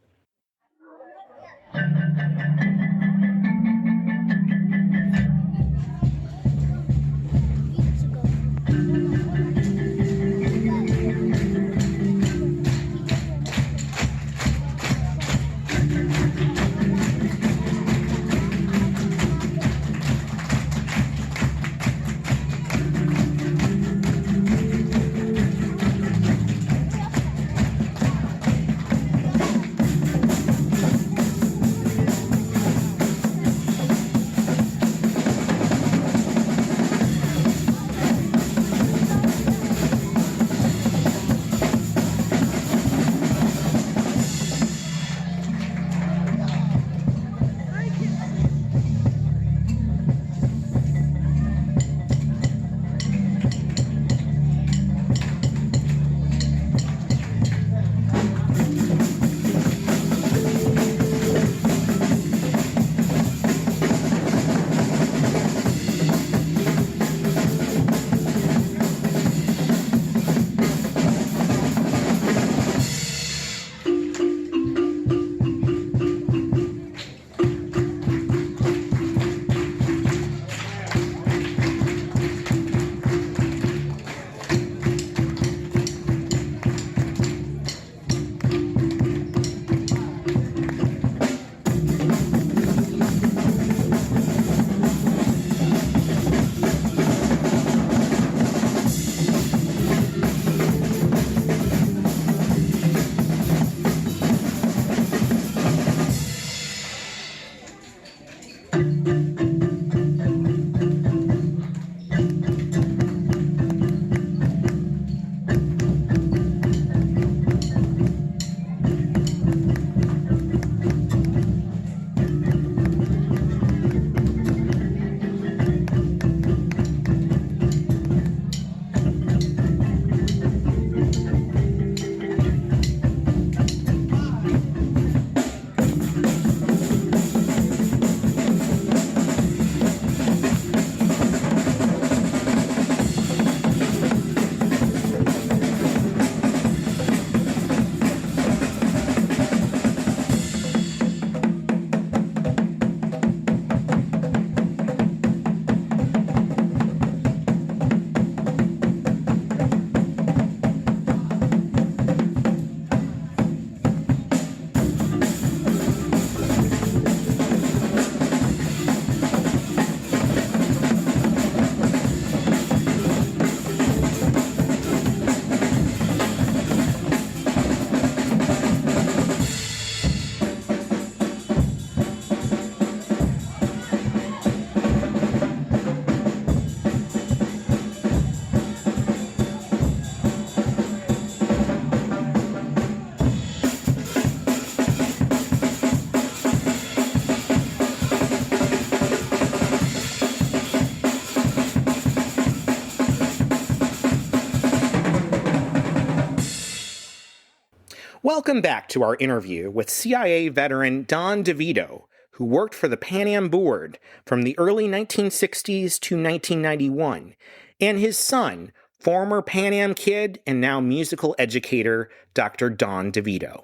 Welcome back to our interview with CIA veteran Don Devito, who worked for the Pan Am Board from the early 1960s to 1991, and his son, former Pan Am kid and now musical educator, Dr. Don Devito.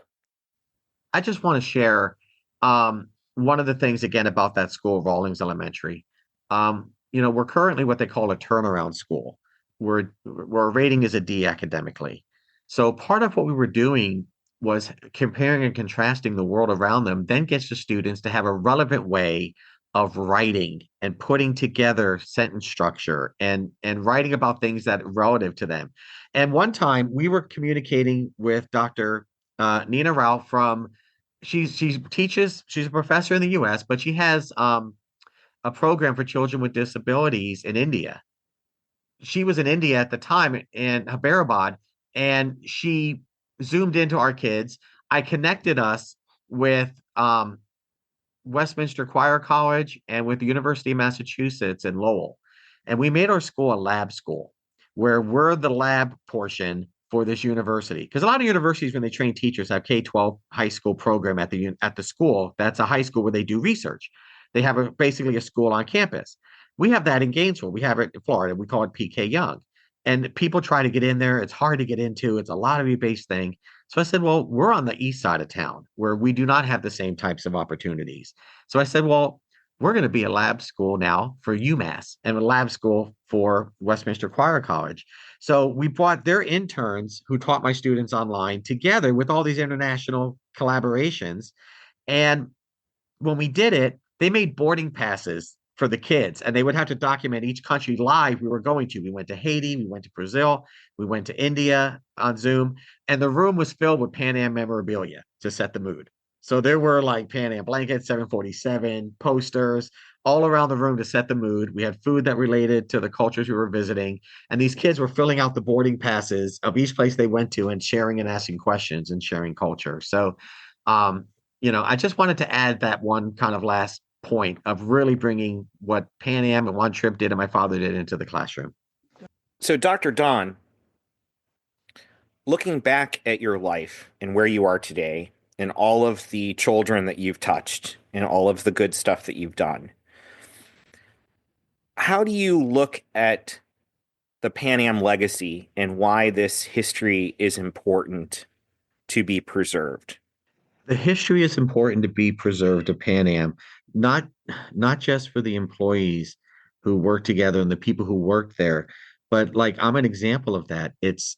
I just want to share one of the things again about that school, Rawlings Elementary. We're currently what they call a turnaround school, where our rating is a D academically. So part of what we were doing was comparing and contrasting the world around them, then gets the students to have a relevant way of writing and putting together sentence structure and writing about things that are relative to them. And one time we were communicating with Dr. Nina Rao she teaches, she's a professor in the US, but she has a program for children with disabilities in India. She was in India at the time in Hyderabad, and she zoomed into our kids. I connected us with Westminster Choir College and with the University of Massachusetts in Lowell. And we made our school a lab school where we're the lab portion for this university. Because a lot of universities, when they train teachers, have K-12 high school program at the school. That's a high school where they do research. They have basically a school on campus. We have that in Gainesville. We have it in Florida. We call it PK Young. And people try to get in there. It's hard to get into. It's a lottery-based thing. So I said, well, we're on the east side of town where we do not have the same types of opportunities. So I said, well, we're going to be a lab school now for UMass and a lab school for Westminster Choir College. So we brought their interns who taught my students online together with all these international collaborations. And when we did it, they made boarding passes for the kids, and they would have to document each country live we were going to. We went to Haiti, we went to Brazil, we went to India on Zoom, and the room was filled with Pan Am memorabilia to set the mood. So there were like Pan Am blankets, 747 posters all around the room to set the mood. We had food that related to the cultures we were visiting, and these kids were filling out the boarding passes of each place they went to and sharing and asking questions and sharing culture. So, I just wanted to add that one kind of last point of really bringing what Pan Am and One Trip did and my father did into the classroom. So, Dr. Don, looking back at your life and where you are today and all of the children that you've touched and all of the good stuff that you've done, how do you look at the Pan Am legacy and why this history is important to be preserved? The history is important to be preserved of Pan Am, not just for the employees who work together and the people who work there, but like I'm an example of that. It's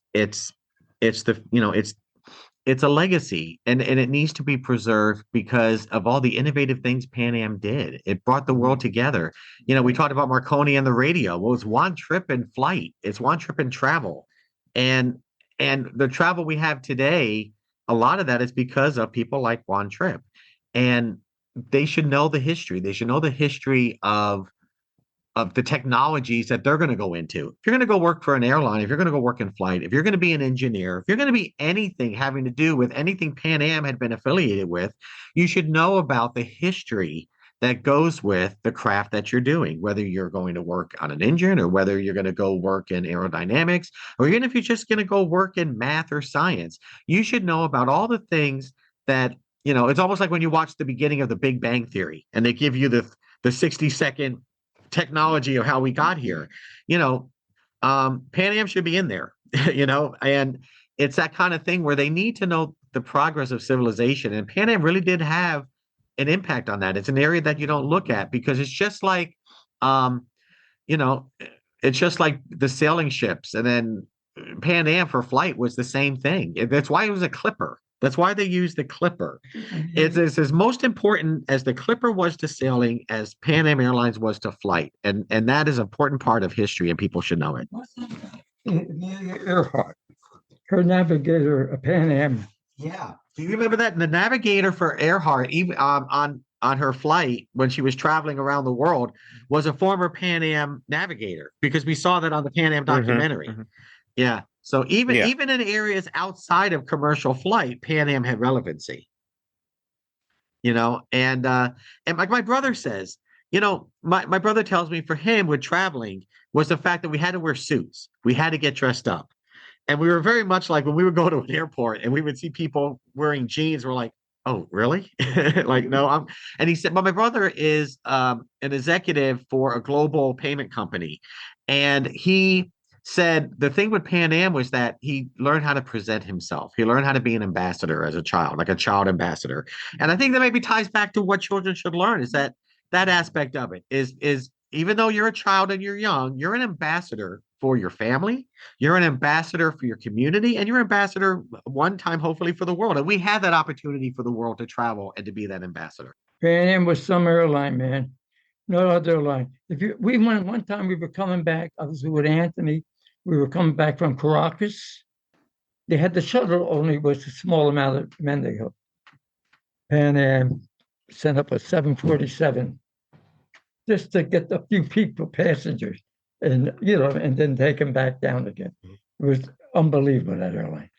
a legacy, and it needs to be preserved because of all the innovative things Pan Am did. It brought the world together. We talked about Marconi and the radio. Well, it's one trip in flight. It's one trip in travel, and the travel we have today, a lot of that is because of people like Juan Trippe, and they should know the history. They should know the history of the technologies that they're going to go into. If you're going to go work for an airline, if you're going to go work in flight, if you're going to be an engineer, if you're going to be anything having to do with anything Pan Am had been affiliated with, you should know about the history that goes with the craft that you're doing, whether you're going to work on an engine or whether you're going to go work in aerodynamics, or even if you're just going to go work in math or science. You should know about all the things that, it's almost like when you watch the beginning of the Big Bang Theory and they give you the 60-second technology of how we got here. Pan Am should be in there, and it's that kind of thing where they need to know the progress of civilization. And Pan Am really did have an impact on that. It's an area that you don't look at because it's just like, it's just like the sailing ships. And then Pan Am for flight was the same thing. That's why it was a clipper. That's why they used the clipper. It's as most important as the clipper was to sailing as Pan Am Airlines was to flight. And that is an important part of history, and people should know it. Amelia Earhart, her navigator of Pan Am. Yeah. Do you remember that? The navigator for Earhart, even on her flight when she was traveling around the world, was a former Pan Am navigator, because we saw that on the Pan Am documentary. Mm-hmm. Yeah. So even in areas outside of commercial flight, Pan Am had relevancy. And like my brother says, my brother tells me for him with traveling was the fact that we had to wear suits. We had to get dressed up. And we were very much like when we would go to an airport and we would see people wearing jeans, we're like, oh, really? Like, no, and he said, but my brother is an executive for a global payment company. And he said the thing with Pan Am was that he learned how to present himself. He learned how to be an ambassador as a child, like a child ambassador. And I think that maybe ties back to what children should learn, is that aspect of it is even though you're a child and you're young, you're an ambassador for your family, you're an ambassador for your community, and you're an ambassador one time, hopefully, for the world. And we had that opportunity for the world to travel and to be that ambassador. Pan Am was some airline, man. No other airline. We went one time, we were coming back, I was with Anthony. We were coming back from Caracas. They had the shuttle only was a small amount of men they had. Pan Am sent up a 747 just to get a few people, passengers, and and then take them back down again. It was unbelievable, that airline.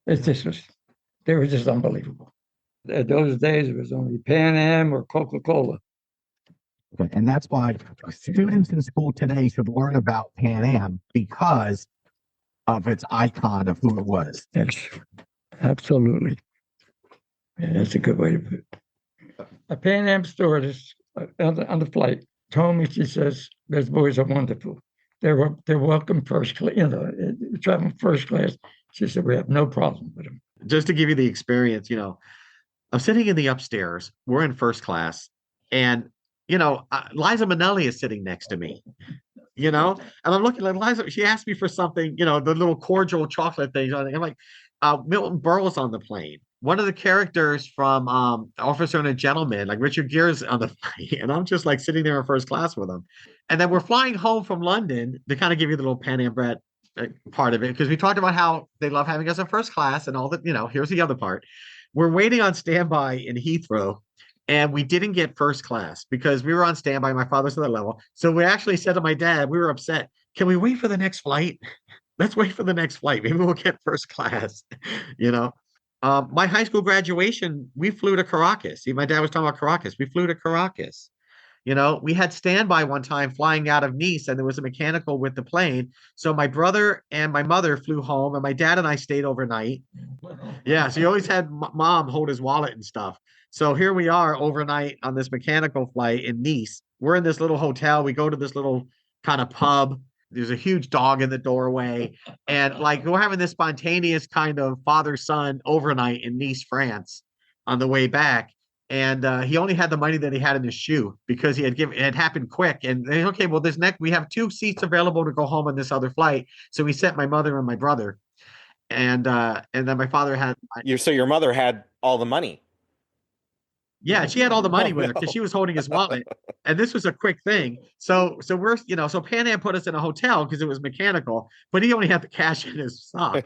They were just unbelievable. At those days, it was only Pan Am or Coca-Cola. And that's why students in school today should learn about Pan Am because of its icon of who it was. Yes, absolutely. Yeah, that's a good way to put it. A Pan Am stewardess on the flight told me, she says, those boys are wonderful. They're welcome first class, traveling first class. She said, we have no problem with them. Just to give you the experience, I'm sitting in the upstairs. We're in first class, and Liza Minnelli is sitting next to me. And I'm looking like Liza. She asked me for something, the little cordial chocolate things. I'm like, Milton Berle's on the plane. One of the characters from Officer and a Gentleman, like Richard Gere's on the plane, and I'm just like sitting there in first class with him. And then we're flying home from London to kind of give you the little Pan Am Brett part of it, because we talked about how they love having us in first class and all that. Here's the other part. We're waiting on standby in Heathrow, and we didn't get first class because we were on standby. My father's at that level. So we actually said to my dad, we were upset. Can we wait for the next flight? Let's wait for the next flight. Maybe we'll get first class. My high school graduation, we flew to Caracas. See, my dad was talking about Caracas. We flew to Caracas. We had standby one time flying out of Nice, and there was a mechanical with the plane. So my brother and my mother flew home, and my dad and I stayed overnight. Yeah, so he always had mom hold his wallet and stuff. So here we are overnight on this mechanical flight in Nice. We're in this little hotel. We go to this little kind of pub. There's a huge dog in the doorway. And like we're having this spontaneous kind of father-son overnight in Nice, France on the way back. And he only had the money that he had in his shoe because it had happened quick. And okay, well, we have 2 seats available to go home on this other flight. So we sent my mother and my brother. And then my father had. So your mother had all the money. Yeah, she had all the money with her because she was holding his wallet, and this was a quick thing. So we're, so Pan Am put us in a hotel because it was mechanical, but he only had the cash in his sock,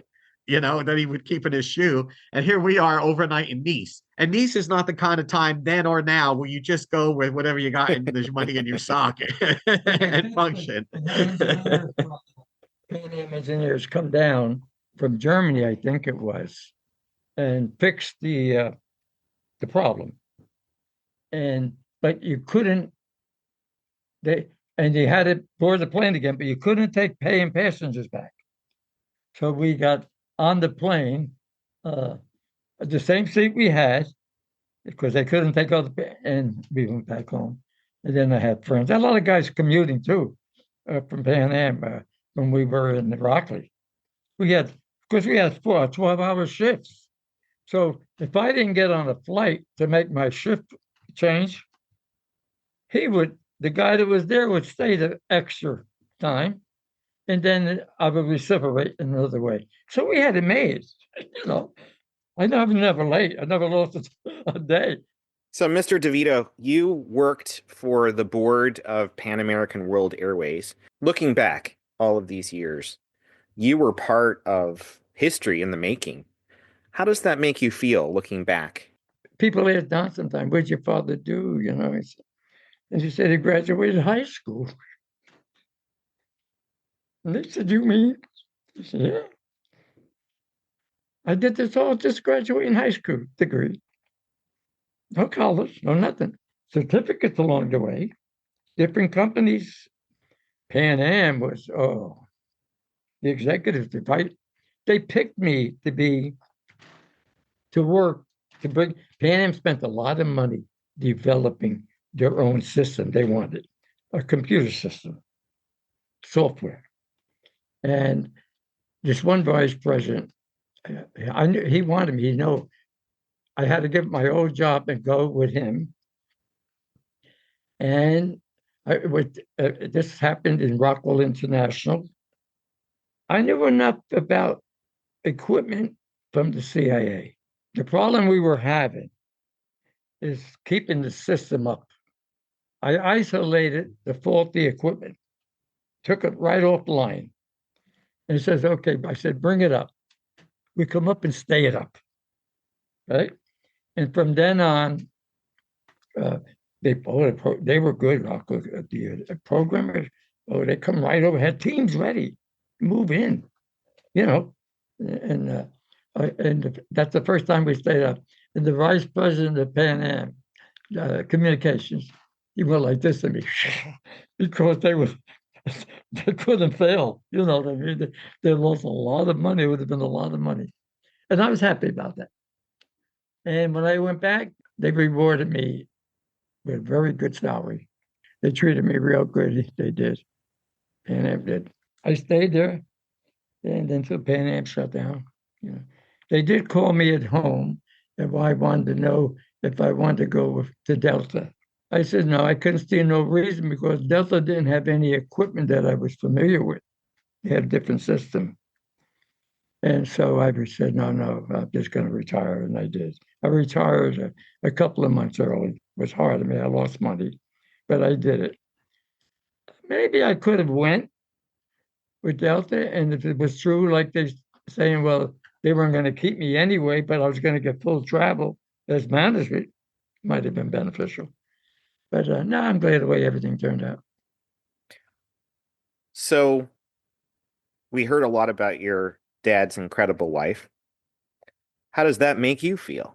that he would keep in his shoe. And here we are overnight in Nice, and Nice is not the kind of time then or now where you just go with whatever you got in the money in your sock and function. Pan Am engineers come down from Germany, I think it was, and fixed the problem. But you couldn't, you had to board the plane again, but you couldn't take paying passengers back. So we got on the plane, the same seat we had, because they couldn't take all and we went back home. And then I had friends. A lot of guys commuting too, from Pan Am when we were in Rockley. We had 12-hour shifts. So if I didn't get on a flight to make my shift change, the guy that was there would stay the extra time, and then I would reciprocate another way. So we had it made. I never late. I never lost a day. So, Mr. DeVito, you worked for the board of Pan American World Airways. Looking back all of these years, you were part of history in the making. How does that make you feel looking back? People ask Don sometimes, what'd your father do? And he said he graduated high school. And they said, you mean? I said, yeah. I did this all just graduating high school degree. No college, no nothing. Certificates along the way. Different companies. Pan Am was, the executives, they picked me to work. Pan Am spent a lot of money developing their own system. They wanted a computer system, software. And this one vice president, I knew he wanted me. I had to give my old job and go with him. And this happened in Rockwell International. I knew enough about equipment from the CIA. The problem we were having is keeping the system up. I isolated the faulty equipment, took it right off the line. And he says, okay, I said, bring it up. We come up and stay it up, right? And from then on, They were good. The programmers, they come right over, had teams ready, move in, you know, and that's the first time we stayed up. And the vice president of Pan Am Communications, he went like this to me because they couldn't fail. You know what I mean? They lost a lot of money. It would have been a lot of money, and I was happy about that. And when I went back, they rewarded me with a very good salary. They treated me real good. They did. Pan Am did. I stayed there, and until Pan Am shut down. You know, they did call me at home if I wanted to know if I wanted to go to Delta. I said no. I couldn't see no reason because Delta didn't have any equipment that I was familiar with. They had a different system. And so I said, no, I'm just going to retire. And I did. I retired a couple of months early. It was hard. I mean, I lost money, but I did it. Maybe I could have went with Delta. And if it was true, like they're saying, well, they weren't going to keep me anyway, but I was going to get full travel as management, might have been beneficial. But no, I'm glad the way everything turned out. So we heard a lot about your dad's incredible life. How does that make you feel?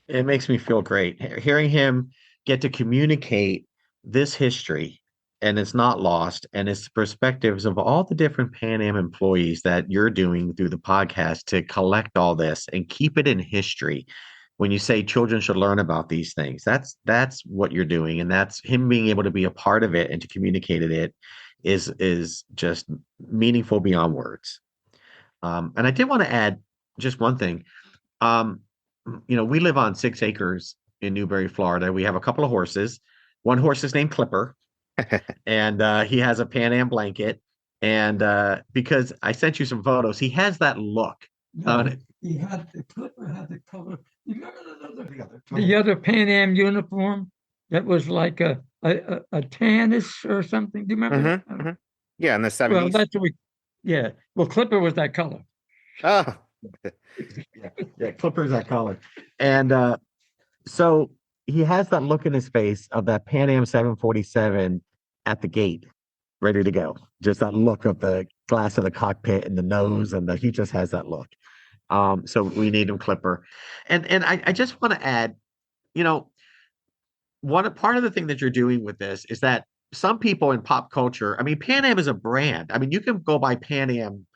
It makes me feel great hearing him get to communicate this history, and it's not lost, and it's the perspectives of all the different Pan Am employees that you're doing through the podcast to collect all this and keep it in history. When you say children should learn about these things, that's what you're doing, and that's him being able to be a part of it and to communicate it is just meaningful beyond words. And I did want to add just one thing. We live on 6 acres in Newberry, Florida. We have a couple of horses. One horse is named Clipper, and he has a Pan Am blanket. And because I sent you some photos, he has that look on it. The Clipper had the color. You remember the other Pan Am uniform that was like a tannish or something? Do you remember that? Mm-hmm. Yeah, in the 70s. Well, that's what well, Clipper was that color. Oh. Yeah, Clipper's that color. And so he has that look in his face of that Pan Am 747 at the gate, ready to go. Just that look of the glass of the cockpit and the nose, and he just has that look. So we need him Clipper. And I just want to add, part of the thing that you're doing with this is that some people in pop culture, I mean, Pan Am is a brand. I mean, you can go buy Pan Am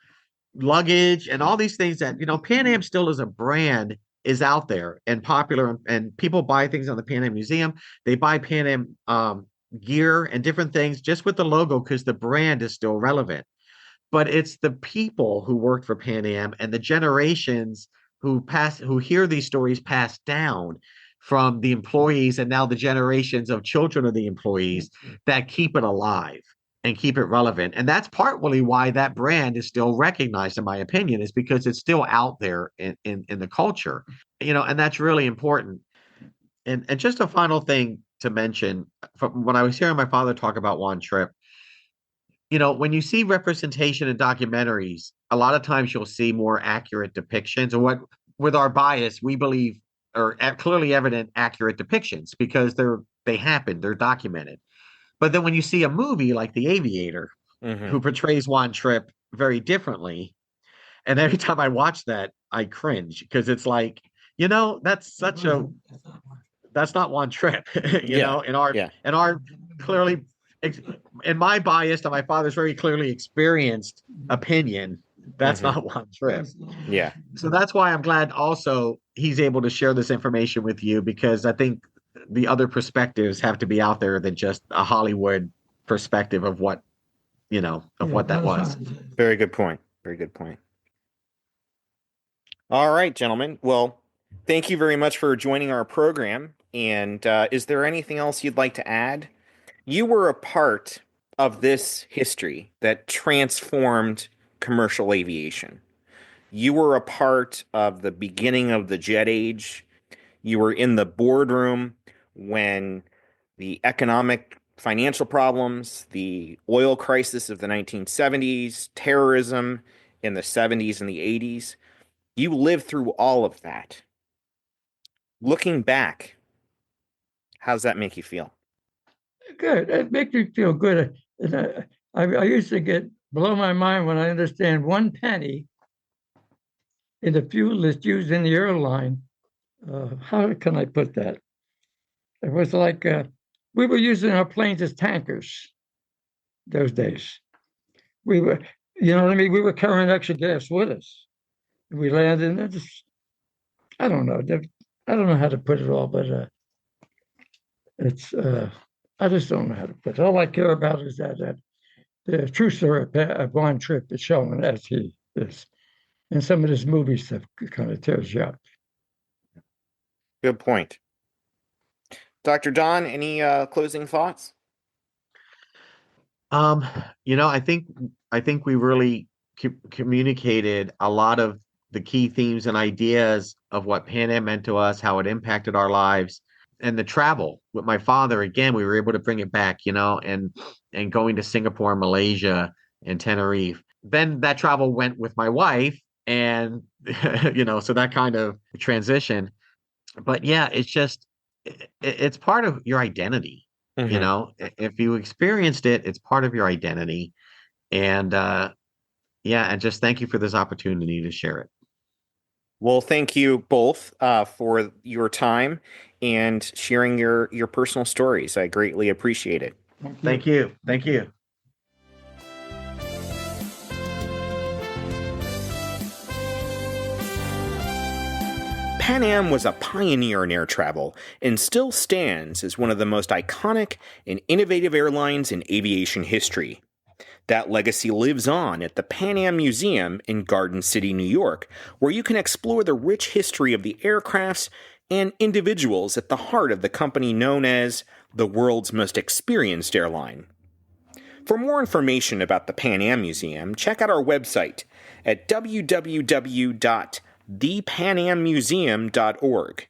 luggage and all these things that, Pan Am still as a brand is out there and popular, and people buy things on the Pan Am Museum. They buy Pan Am gear and different things just with the logo because the brand is still relevant. But it's the people who worked for Pan Am and the generations who hear these stories passed down from the employees and now the generations of children of the employees that keep it alive and keep it relevant. And that's partly why that brand is still recognized, in my opinion, is because it's still out there in the culture, and that's really important. And just a final thing to mention, from when I was hearing my father talk about Juan Trippe, when you see representation in documentaries, a lot of times you'll see more accurate depictions, or what, with our bias, we believe are clearly evident accurate depictions because they happen, they're documented. But then when you see a movie like The Aviator, who portrays Juan Trippe very differently, and every time I watch that, I cringe because it's like, that's not Juan Trippe, in our clearly, in my bias and my father's very clearly experienced opinion, that's not Juan Trippe. Yeah. So that's why I'm glad also he's able to share this information with you, because I think the other perspectives have to be out there than just a Hollywood perspective of what, what that was. Very good point. Very good point. All right, gentlemen. Well, thank you very much for joining our program. And is there anything else you'd like to add? You were a part of this history that transformed commercial aviation. You were a part of the beginning of the jet age. You were in the boardroom when the economic financial problems, the oil crisis of the 1970s, terrorism in the 70s and the 80s, you lived through all of that. Looking back, how's that make you feel? Good. It makes me feel good. I used to blow my mind when I understand 1 penny in the fuel that's used in the airline. How can I put that? It was like we were using our planes as tankers those days. We were, you know what I mean? We were carrying extra gas with us. We landed and I don't know. I don't know how to put it all, but it's, I just don't know how to put it. All I care about is that the true story of Juan Trippe is showing as he is. And some of this movie stuff kind of tears you up. Good point. Dr. Don, any closing thoughts? I think we really communicated a lot of the key themes and ideas of what Pan Am meant to us, how it impacted our lives, and the travel with my father. Again, we were able to bring it back, and going to Singapore, Malaysia, and Tenerife. Then that travel went with my wife, and so that kind of transition. But yeah, it's part of your identity. If you experienced it, it's part of your identity. And and just thank you for this opportunity to share it. Well, thank you both for your time and sharing your personal stories. I greatly appreciate it. Thank you. Thank you. Pan Am was a pioneer in air travel and still stands as one of the most iconic and innovative airlines in aviation history. That legacy lives on at the Pan Am Museum in Garden City, New York, where you can explore the rich history of the aircrafts and individuals at the heart of the company known as the world's most experienced airline. For more information about the Pan Am Museum, check out our website at www.thepanammuseum.org.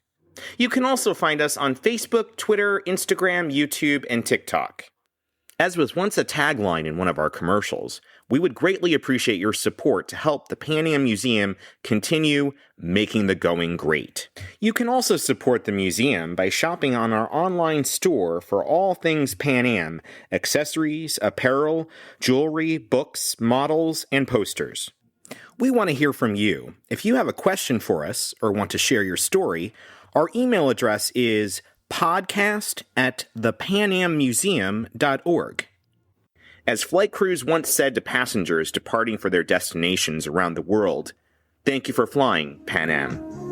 You can also find us on Facebook, Twitter, Instagram, YouTube, and TikTok. As was once a tagline in one of our commercials, we would greatly appreciate your support to help the Pan Am Museum continue making the going great. You can also support the museum by shopping on our online store for all things Pan Am, accessories, apparel, jewelry, books, models, and posters. We want to hear from you. If you have a question for us or want to share your story, our email address is podcast@thepanammuseum.org. As flight crews once said to passengers departing for their destinations around the world, thank you for flying, Pan Am.